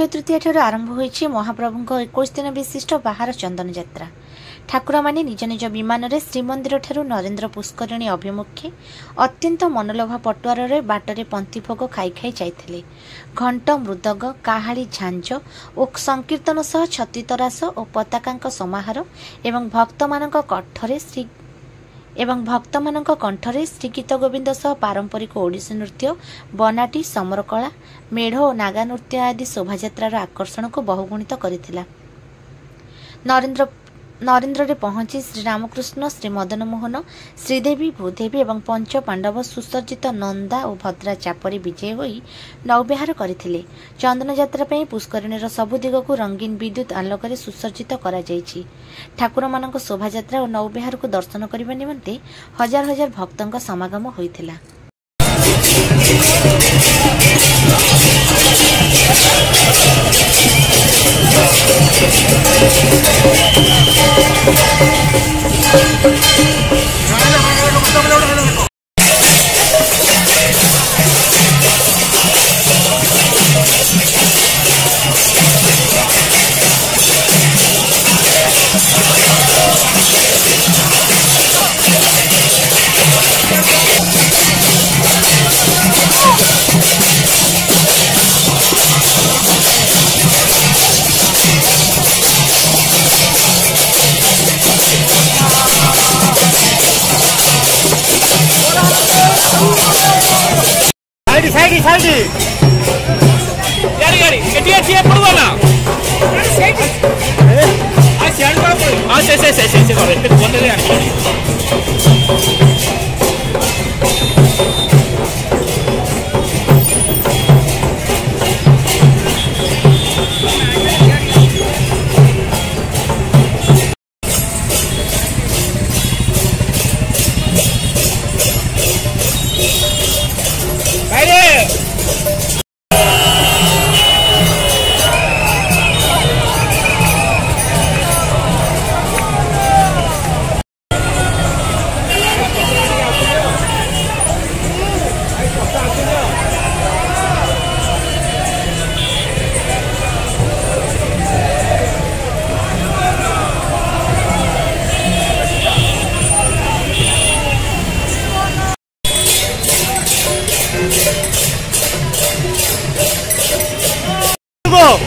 अक्षय तृतीया ठार आरंभ होईछि महाप्रभु 21 दिन विशिष्ट बाहर चंदन यात्रा। ठाकुर माने निज निज विमान रे श्रीमंदिर ठारू नरेंद्र पुष्करिणी अभिमुखे अत्यंत मनलोभा पटुआर रे बाटरे पंथी भोग खाई खाई जाइथिले। घंट मृदंग काहाली झांझ और संकीर्तन सह छत्तीतरास और पताकांक समाहार एवं भक्तमानक कंठरे श्री गीत गोविंद सह पारंपरिक ओडिसी नृत्य बनाटी समरकला मेढ़ और नागा नृत्य आदि शोभायात्रार आकर्षण को बहुगुणित करथिला। नरेंद्र रे पहुंची श्री रामकृष्ण श्री मदन मोहन श्रीदेवी भूदेवी एवं पंच पांडव सुसज्जित नंदा और भद्रा चापरी विजय होई नौविहार करथिले। चंदन यात्रा पई पुष्करिणीर सबु दिग को रंगीन विद्युत आलोक रे सुसज्जित करा जायछि। ठाकुर मानक शोभायात्रा और नौविहार को दर्शन करबा निमंते हजार हजार भक्तंक समागम होइथिला। साइड गाड़ी एटिया छिए पड़वाला साइड आ साइड पर आ से करे बोले रे go!